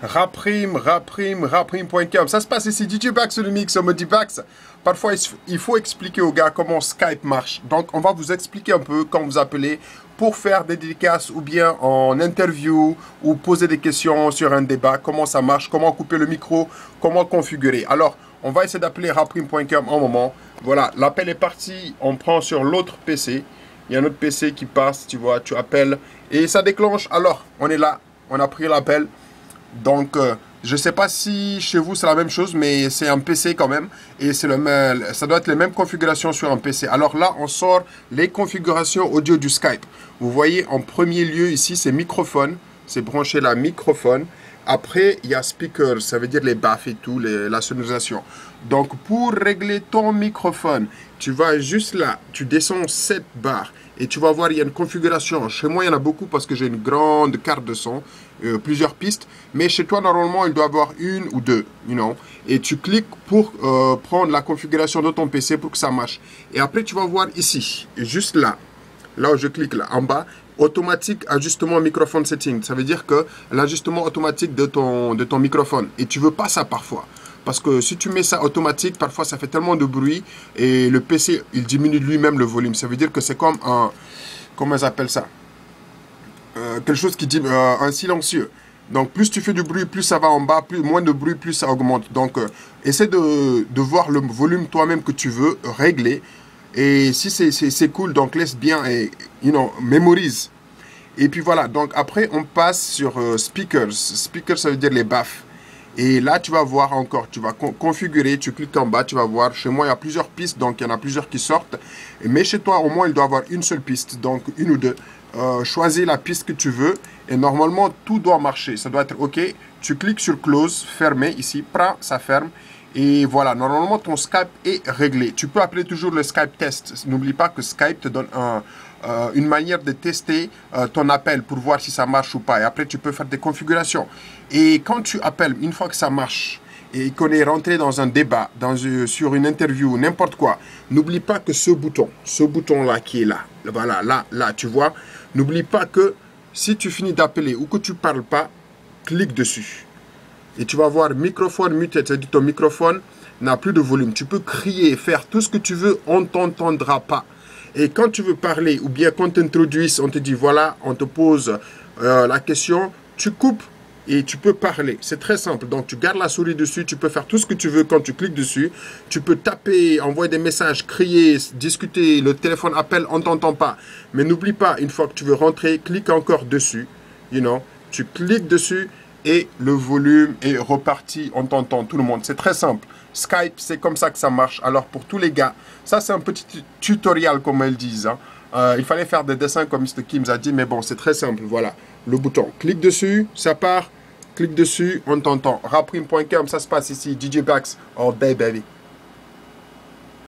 Raprim.com. Ça se passe ici, DJ Bax sur le mix, Modi Bax. Parfois, il faut expliquer aux gars comment Skype marche. Donc, on va vous expliquer un peu quand vous appelez pour faire des dédicaces ou bien en interview ou poser des questions sur un débat. Comment ça marche, comment couper le micro, comment configurer. Alors, on va essayer d'appeler Raprim.com en moment. Voilà, l'appel est parti. On prend sur l'autre PC. Il y a un autre PC qui passe, tu vois, tu appelles et ça déclenche. Alors, on est là, on a pris l'appel. Donc, je ne sais pas si chez vous c'est la même chose, mais c'est un PC quand même. Et ça doit être les mêmes configurations sur un PC. Alors là, on sort les configurations audio du Skype. Vous voyez, en premier lieu ici, c'est microphone. C'est branché là, microphone. Après, il y a speaker, ça veut dire les baffes et tout, la sonorisation. Donc, pour régler ton microphone, tu vas juste là, tu descends 7 barres et tu vas voir, il y a une configuration. Chez moi, il y en a beaucoup parce que j'ai une grande carte de son, plusieurs pistes. Mais chez toi, normalement, il doit y avoir une ou deux, Et tu cliques pour prendre la configuration de ton PC pour que ça marche. Et après, tu vas voir ici, juste là où je clique là, en bas, automatique ajustement microphone setting. Ça veut dire que l'ajustement automatique de ton microphone. Et tu veux pas ça parfois. Parce que si tu mets ça automatique, parfois ça fait tellement de bruit et le PC, il diminue lui-même le volume. Ça veut dire que c'est comme un... Comment ils appellent ça? Quelque chose qui dit un silencieux. Donc plus tu fais du bruit, plus ça va en bas, moins de bruit, plus ça augmente. Donc essaie de voir le volume toi-même que tu veux régler. Et si c'est cool, donc laisse bien et, mémorise. Et puis voilà, donc après on passe sur speakers. Speakers, ça veut dire les baffes. Et là, tu vas voir encore, tu vas configurer, tu cliques en bas, tu vas voir. Chez moi, il y a plusieurs pistes, donc il y en a plusieurs qui sortent. Mais chez toi, au moins, il doit y avoir une seule piste, donc une ou deux. Choisis la piste que tu veux et normalement, tout doit marcher. Ça doit être OK. Tu cliques sur Close, fermer ici, ça ferme. Et voilà, normalement, ton Skype est réglé. Tu peux appeler toujours le Skype test. N'oublie pas que Skype te donne une manière de tester ton appel pour voir si ça marche ou pas. Et après, tu peux faire des configurations. Et quand tu appelles, une fois que ça marche et qu'on est rentré dans un débat, sur une interview, n'importe quoi, n'oublie pas que ce bouton-là qui est là, voilà, là, tu vois, n'oublie pas que si tu finis d'appeler ou que tu ne parles pas, clique dessus. Et tu vas voir microphone muted, c'est-à-dire ton microphone n'a plus de volume. Tu peux crier, faire tout ce que tu veux, on ne t'entendra pas. Et quand tu veux parler, ou bien quand on t'introduise, on te dit voilà, on te pose la question, tu coupes et tu peux parler. C'est très simple. Donc tu gardes la souris dessus, tu peux faire tout ce que tu veux quand tu cliques dessus. Tu peux taper, envoyer des messages, crier, discuter, le téléphone appelle, on ne t'entend pas. Mais n'oublie pas, une fois que tu veux rentrer, clique encore dessus. Tu cliques dessus. Et le volume est reparti, on t'entend tout le monde. C'est très simple. Skype, c'est comme ça que ça marche. Alors pour tous les gars, ça c'est un petit tutoriel comme elles disent. Il fallait faire des dessins comme Mr. Kim a dit, mais bon, c'est très simple. Voilà, le bouton. Clique dessus, ça part. Clique dessus, on t'entend. Raprim.com, ça se passe ici. DJ Bax, all day baby.